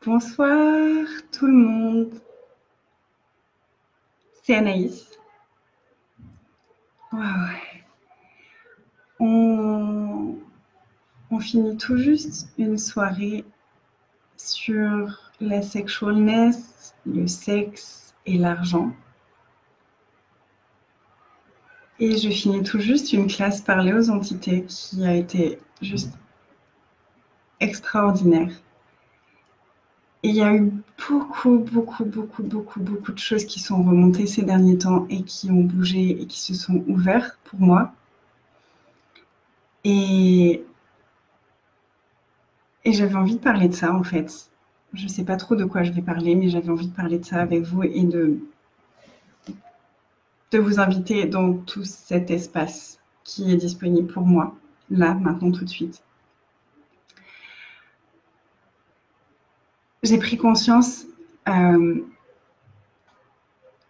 Bonsoir tout le monde, c'est Anaïs. Waouh. On, on finit tout juste une soirée sur la sexualness, le sexe et l'argent. Et je finis tout juste une classe parlée aux entités qui a été juste extraordinaire. Et il y a eu beaucoup de choses qui sont remontées ces derniers temps et qui ont bougé et qui se sont ouvertes pour moi. Et j'avais envie de parler de ça, en fait. Je ne sais pas trop de quoi je vais parler, mais j'avais envie de parler de ça avec vous et de vous inviter dans tout cet espace qui est disponible pour moi, là, maintenant, tout de suite. J'ai pris conscience.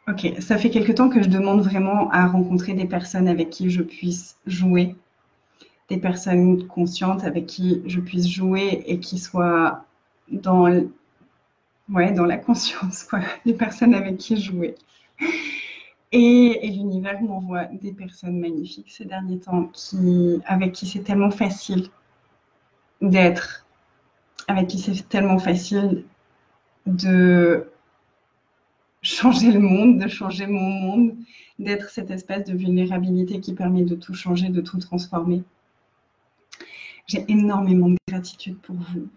Ok, ça fait quelque temps que je demande vraiment à rencontrer des personnes avec qui je puisse jouer, des personnes conscientes avec qui je puisse jouer et qui soient dans la conscience, quoi, des personnes avec qui jouer. Et l'univers m'envoie des personnes magnifiques ces derniers temps avec qui c'est tellement facile d'être, avec qui c'est tellement facile de changer le monde, de changer mon monde, d'être cette espèce de vulnérabilité qui permet de tout changer, de tout transformer. J'ai énormément de gratitude pour vous.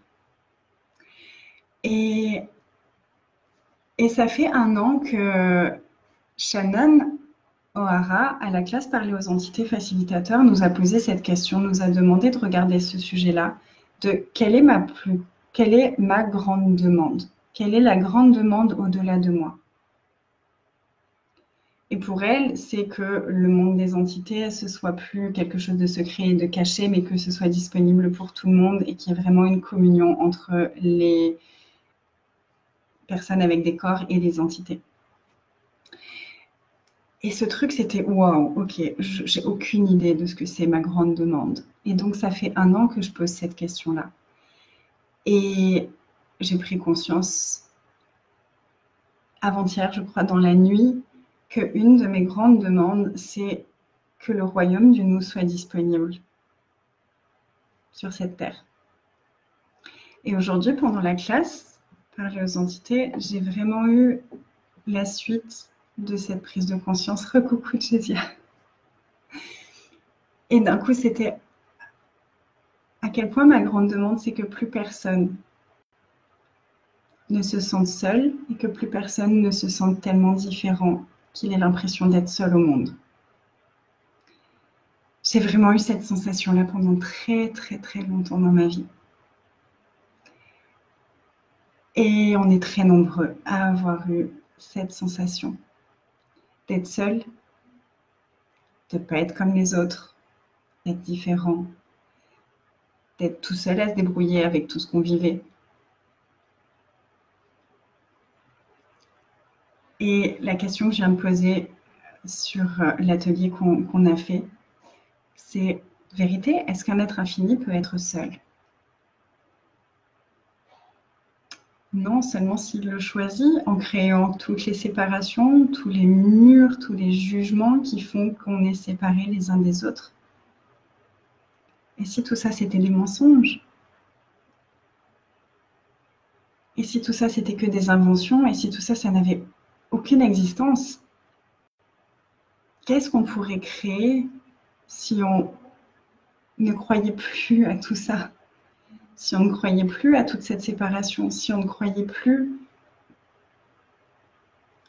Et ça fait 1 an que Shannon O'Hara, à la classe Parler aux entités facilitateurs, nous a posé cette question, nous a demandé de regarder ce sujet-là, de quelle est ma grande demande? Quelle est la grande demande au-delà de moi? Et pour elle, c'est que le monde des entités, ce soit plus quelque chose de secret et de caché, mais que ce soit disponible pour tout le monde et qu'il y ait vraiment une communion entre les personnes avec des corps et les entités. Et ce truc, c'était waouh, ok, j'ai aucune idée de ce que c'est ma grande demande. Et donc, ça fait 1 an que je pose cette question-là. Et j'ai pris conscience avant-hier, je crois, dans la nuit, qu'une de mes grandes demandes, c'est que le royaume du nous soit disponible sur cette terre. Et aujourd'hui, pendant la classe, parler aux entités, j'ai vraiment eu la suite de cette prise de conscience. Recoucou Jésia. Et d'un coup, c'était à quel point ma grande demande, c'est que plus personne ne se sente seul et que plus personne ne se sente tellement différent qu'il ait l'impression d'être seul au monde. J'ai vraiment eu cette sensation-là pendant très longtemps dans ma vie. Et on est très nombreux à avoir eu cette sensation d'être seul, de ne pas être comme les autres, d'être différent, d'être tout seul à se débrouiller avec tout ce qu'on vivait. Et la question que je viens de poser sur l'atelier qu'on a fait, c'est vérité, est-ce qu'un être infini peut être seul? Non, seulement s'il le choisit, en créant toutes les séparations, tous les murs, tous les jugements qui font qu'on est séparés les uns des autres. Et si tout ça, c'était des mensonges? Et si tout ça, c'était que des inventions? Et si tout ça, ça n'avait aucune existence? Qu'est-ce qu'on pourrait créer si on ne croyait plus à tout ça? Si on ne croyait plus à toute cette séparation? Si on ne croyait plus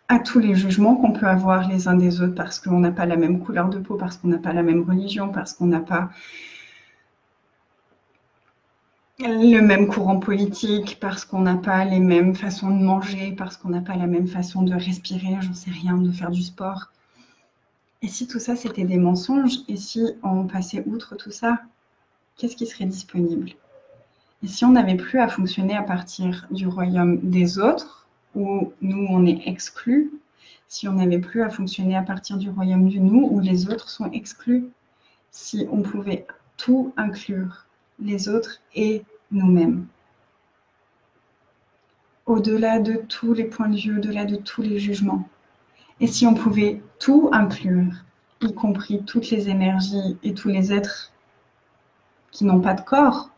à tous les jugements qu'on peut avoir les uns des autres parce qu'on n'a pas la même couleur de peau, parce qu'on n'a pas la même religion, parce qu'on n'a pas le même courant politique, parce qu'on n'a pas les mêmes façons de manger, parce qu'on n'a pas la même façon de respirer, j'en sais rien, de faire du sport. Et si tout ça, c'était des mensonges? Et si on passait outre tout ça, qu'est-ce qui serait disponible? Et si on n'avait plus à fonctionner à partir du royaume des autres, où nous, on est exclus, si on n'avait plus à fonctionner à partir du royaume du nous, où les autres sont exclus, si on pouvait tout inclure, les autres et nous-mêmes. au-delà de tous les points de vue, au-delà de tous les jugements. Et si on pouvait tout inclure, y compris toutes les énergies et tous les êtres qui n'ont pas de corps,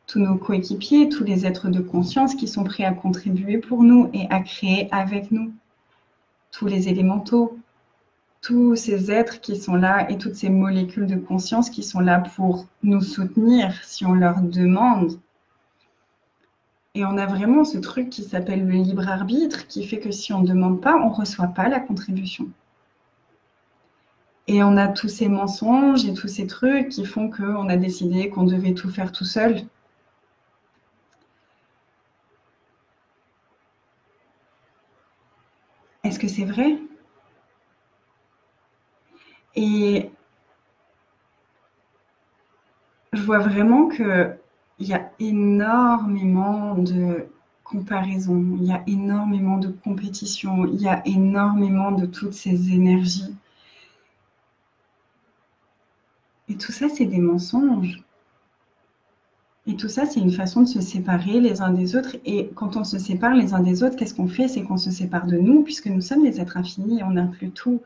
tous nos coéquipiers, tous les êtres de conscience qui sont prêts à contribuer pour nous et à créer avec nous, tous les élémentaux, tous ces êtres qui sont là et toutes ces molécules de conscience qui sont là pour nous soutenir si on leur demande. Et on a vraiment ce truc qui s'appelle le libre arbitre, qui fait que si on ne demande pas, on ne reçoit pas la contribution. Et on a tous ces mensonges et tous ces trucs qui font qu'on a décidé qu'on devait tout faire tout seul. Est-ce que c'est vrai? Et je vois vraiment qu'il y a énormément de comparaison, il y a énormément de compétition, il y a énormément de toutes ces énergies. Et tout ça, c'est des mensonges. Et tout ça, c'est une façon de se séparer les uns des autres. Et quand on se sépare les uns des autres, qu'est-ce qu'on fait? C'est qu'on se sépare de nous, puisque nous sommes des êtres infinis et on inclut tout.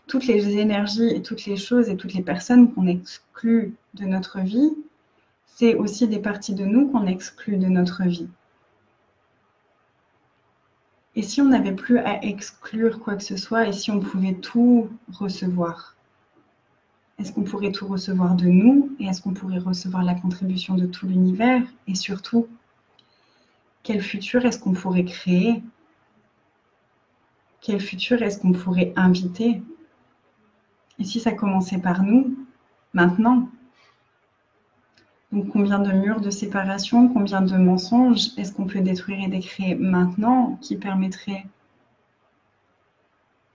Toutes les énergies et toutes les choses et toutes les personnes qu'on exclut de notre vie, c'est aussi des parties de nous qu'on exclut de notre vie. Et si on n'avait plus à exclure quoi que ce soit et si on pouvait tout recevoir? Est-ce qu'on pourrait tout recevoir de nous? Et est-ce qu'on pourrait recevoir la contribution de tout l'univers? Et surtout, quel futur est-ce qu'on pourrait créer? Quel futur est-ce qu'on pourrait inviter? Et si ça commençait par nous, maintenant? Donc combien de murs de séparation, combien de mensonges est-ce qu'on peut détruire et décréer maintenant qui permettrait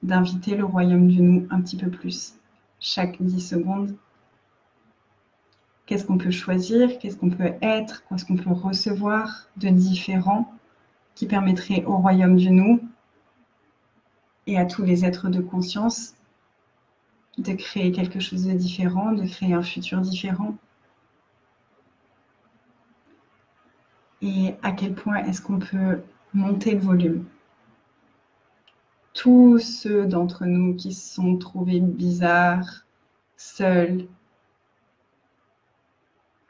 d'inviter le royaume du nous un petit peu plus, chaque 10 secondes? Qu'est-ce qu'on peut choisir? Qu'est-ce qu'on peut être? Qu'est-ce qu'on peut recevoir de différent qui permettrait au royaume du nous et à tous les êtres de conscience de créer quelque chose de différent, de créer un futur différent? Et à quel point est-ce qu'on peut monter le volume? Tous ceux d'entre nous qui se sont trouvés bizarres, seuls,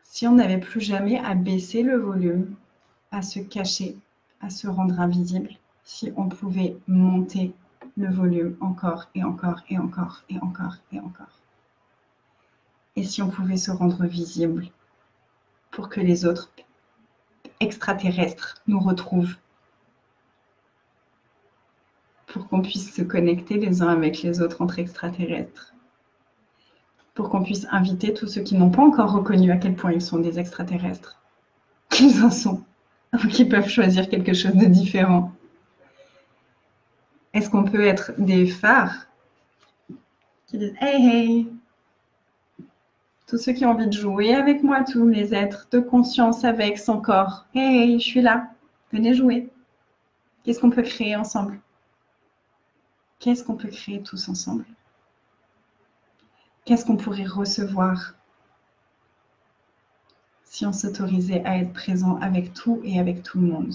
si on n'avait plus jamais à baisser le volume, à se cacher, à se rendre invisible, si on pouvait monter le volume encore et encore et encore et encore et encore. Et si on pouvait se rendre visible pour que les autres extraterrestres nous retrouvent, pour qu'on puisse se connecter les uns avec les autres entre extraterrestres, pour qu'on puisse inviter tous ceux qui n'ont pas encore reconnu à quel point ils sont des extraterrestres, qu'ils en sont, ou qui peuvent choisir quelque chose de différent. Est-ce qu'on peut être des phares qui disent « Hey, hey !» Tous ceux qui ont envie de jouer avec moi, tous les êtres de conscience avec son corps. « Hey, hey, je suis là, venez jouer. » Qu'est-ce qu'on peut créer ensemble? Qu'est-ce qu'on peut créer tous ensemble? Qu'est-ce qu'on pourrait recevoir si on s'autorisait à être présent avec tout et avec tout le monde?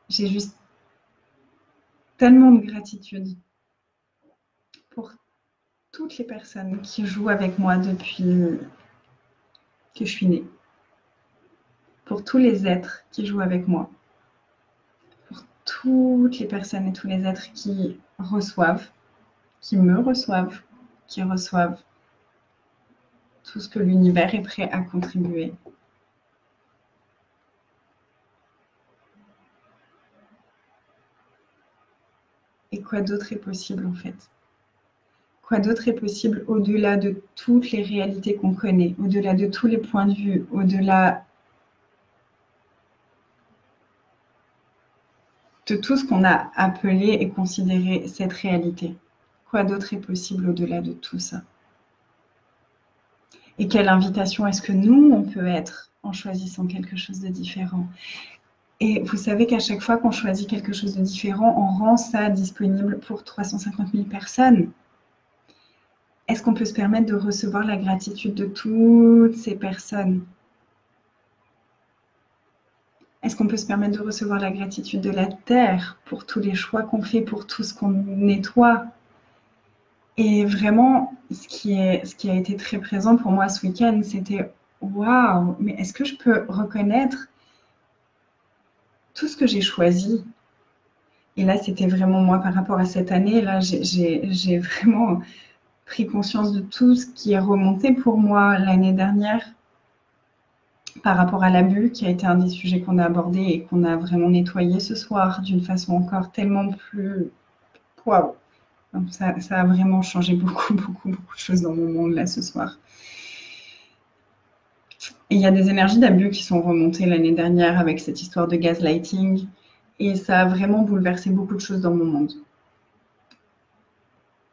J'ai juste tellement de gratitude pour toutes les personnes qui jouent avec moi depuis que je suis née. Pour tous les êtres qui jouent avec moi. Pour toutes les personnes et tous les êtres qui reçoivent, qui me reçoivent, qui reçoivent tout ce que l'univers est prêt à contribuer. Et quoi d'autre est possible en fait? Quoi d'autre est possible au-delà de toutes les réalités qu'on connaît, au-delà de tous les points de vue, au-delà de tout ce qu'on a appelé et considéré cette réalité? Quoi d'autre est possible au-delà de tout ça? Et quelle invitation est-ce que nous, on peut être en choisissant quelque chose de différent? Et vous savez qu'à chaque fois qu'on choisit quelque chose de différent, on rend ça disponible pour 350 000 personnes. Est-ce qu'on peut se permettre de recevoir la gratitude de toutes ces personnes Est-ce qu'on peut se permettre de recevoir la gratitude de la terre pour tous les choix qu'on fait, pour tout ce qu'on nettoie? Et vraiment, ce qui a été très présent pour moi ce week-end, c'était waouh, mais est-ce que je peux reconnaître tout ce que j'ai choisi? Et là, c'était vraiment moi par rapport à cette année. Là, j'ai vraiment pris conscience de tout ce qui est remonté pour moi l'année dernière par rapport à l'abus, qui a été un des sujets qu'on a abordé et qu'on a vraiment nettoyé ce soir d'une façon encore tellement plus waouh. Ça a vraiment changé beaucoup de choses dans mon monde là ce soir. Et il y a des énergies d'abus qui sont remontées l'année dernière avec cette histoire de gaslighting. Et ça a vraiment bouleversé beaucoup de choses dans mon monde.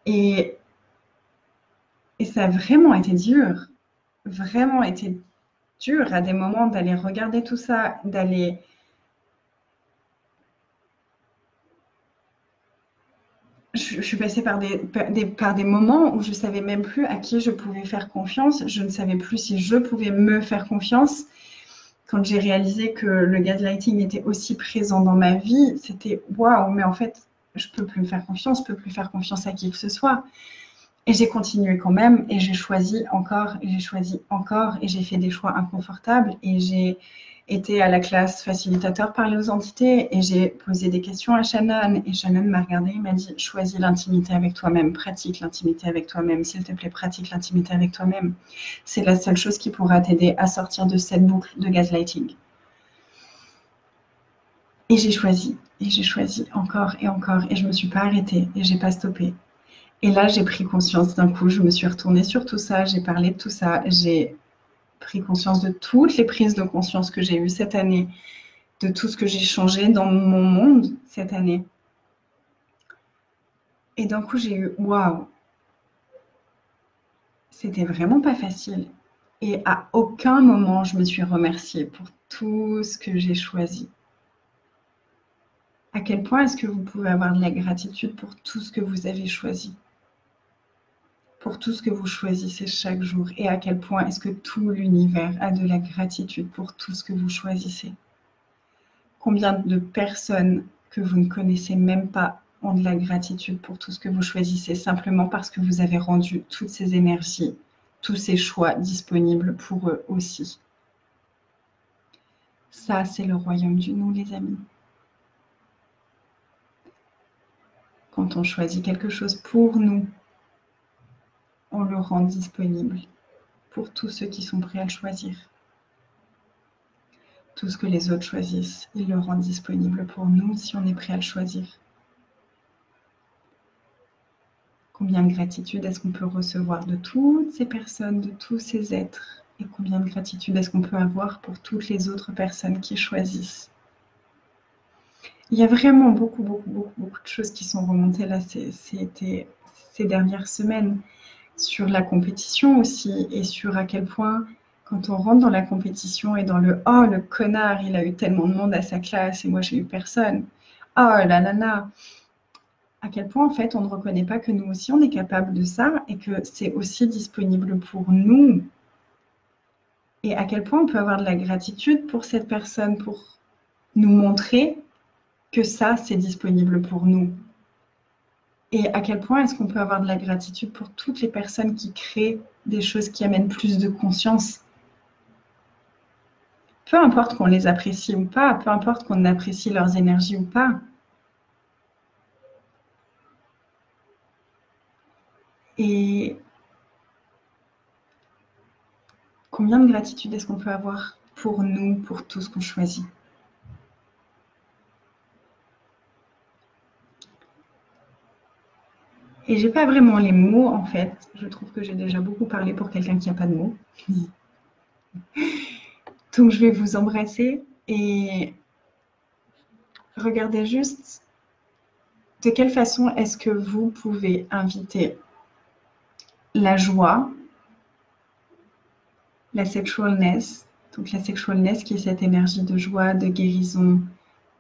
Et ça a vraiment été dur à des moments d'aller regarder tout ça, d'aller... Je suis passée par des moments où je ne savais même plus à qui je pouvais faire confiance. Je ne savais plus si je pouvais me faire confiance. Quand j'ai réalisé que le gaslighting était aussi présent dans ma vie, c'était waouh, mais en fait, je ne peux plus me faire confiance, je ne peux plus faire confiance à qui que ce soit. Et j'ai continué quand même, et j'ai choisi encore, et j'ai choisi encore, et j'ai fait des choix inconfortables, et j'ai été à la classe facilitateur parler aux entités, et j'ai posé des questions à Shannon, et Shannon m'a regardé et m'a dit « Choisis l'intimité avec toi-même, pratique l'intimité avec toi-même, s'il te plaît, pratique l'intimité avec toi-même. C'est la seule chose qui pourra t'aider à sortir de cette boucle de gaslighting. » Et j'ai choisi encore, et je ne me suis pas arrêtée, et je n'ai pas stoppé. Et là, j'ai pris conscience d'un coup, je me suis retournée sur tout ça, j'ai parlé de tout ça, j'ai pris conscience de toutes les prises de conscience que j'ai eues cette année, de tout ce que j'ai changé dans mon monde cette année. Et d'un coup, j'ai eu waouh, c'était vraiment pas facile. Et à aucun moment, je me suis remerciée pour tout ce que j'ai choisi. À quel point est-ce que vous pouvez avoir de la gratitude pour tout ce que vous avez choisi? Pour tout ce que vous choisissez chaque jour, et à quel point est-ce que tout l'univers a de la gratitude pour tout ce que vous choisissez. Combien de personnes que vous ne connaissez même pas ont de la gratitude pour tout ce que vous choisissez, simplement parce que vous avez rendu toutes ces énergies, tous ces choix disponibles pour eux aussi. Ça, c'est le royaume du nous, les amis. Quand on choisit quelque chose pour nous, on le rend disponible pour tous ceux qui sont prêts à le choisir. Tout ce que les autres choisissent, ils le rendent disponible pour nous si on est prêt à le choisir. Combien de gratitude est-ce qu'on peut recevoir de toutes ces personnes, de tous ces êtres? Et combien de gratitude est-ce qu'on peut avoir pour toutes les autres personnes qui choisissent? Il y a vraiment beaucoup de choses qui sont remontées là ces dernières semaines, sur la compétition aussi, et sur à quel point, quand on rentre dans la compétition et dans le « Oh, le connard, il a eu tellement de monde à sa classe et moi j'ai eu personne. Oh, la nana !» À quel point, en fait, on ne reconnaît pas que nous aussi, on est capable de ça et que c'est aussi disponible pour nous. Et à quel point on peut avoir de la gratitude pour cette personne, pour nous montrer que ça, c'est disponible pour nous. Et à quel point est-ce qu'on peut avoir de la gratitude pour toutes les personnes qui créent des choses qui amènent plus de conscience. Peu importe qu'on les apprécie ou pas, peu importe qu'on apprécie leurs énergies ou pas. Et combien de gratitude est-ce qu'on peut avoir pour nous, pour tout ce qu'on choisit? Et j'ai pas vraiment les mots, en fait. Je trouve que j'ai déjà beaucoup parlé pour quelqu'un qui n'a pas de mots. Donc je vais vous embrasser et regardez juste de quelle façon est-ce que vous pouvez inviter la joie, la sexualness, donc la sexualness qui est cette énergie de joie, de guérison,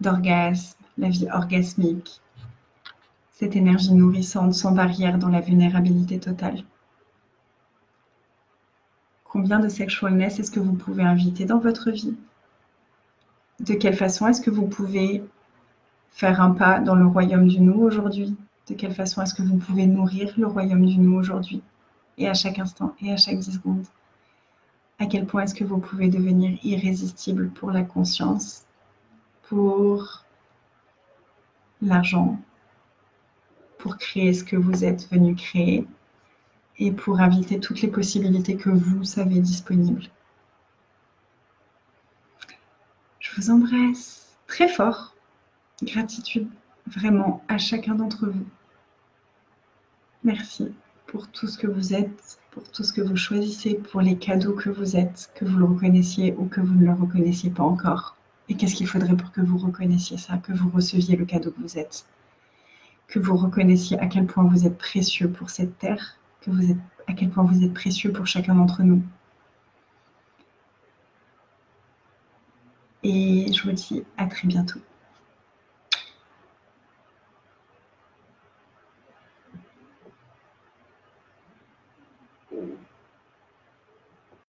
d'orgasme, la vie orgasmique, cette énergie nourrissante, sans barrière, dans la vulnérabilité totale. Combien de sexualness est-ce que vous pouvez inviter dans votre vie? De quelle façon est-ce que vous pouvez faire un pas dans le royaume du nous aujourd'hui? De quelle façon est-ce que vous pouvez nourrir le royaume du nous aujourd'hui? Et à chaque instant et à chaque 10 secondes. À quel point est-ce que vous pouvez devenir irrésistible pour la conscience, pour l'argent, pour créer ce que vous êtes venu créer et pour inviter toutes les possibilités que vous savez disponibles. Je vous embrasse très fort. Gratitude vraiment à chacun d'entre vous. Merci pour tout ce que vous êtes, pour tout ce que vous choisissez, pour les cadeaux que vous êtes, que vous le reconnaissiez ou que vous ne le reconnaissiez pas encore. Et qu'est-ce qu'il faudrait pour que vous reconnaissiez ça, que vous receviez le cadeau que vous êtes, que vous reconnaissiez à quel point vous êtes précieux pour cette terre, à quel point vous êtes précieux pour chacun d'entre nous. Et je vous dis à très bientôt.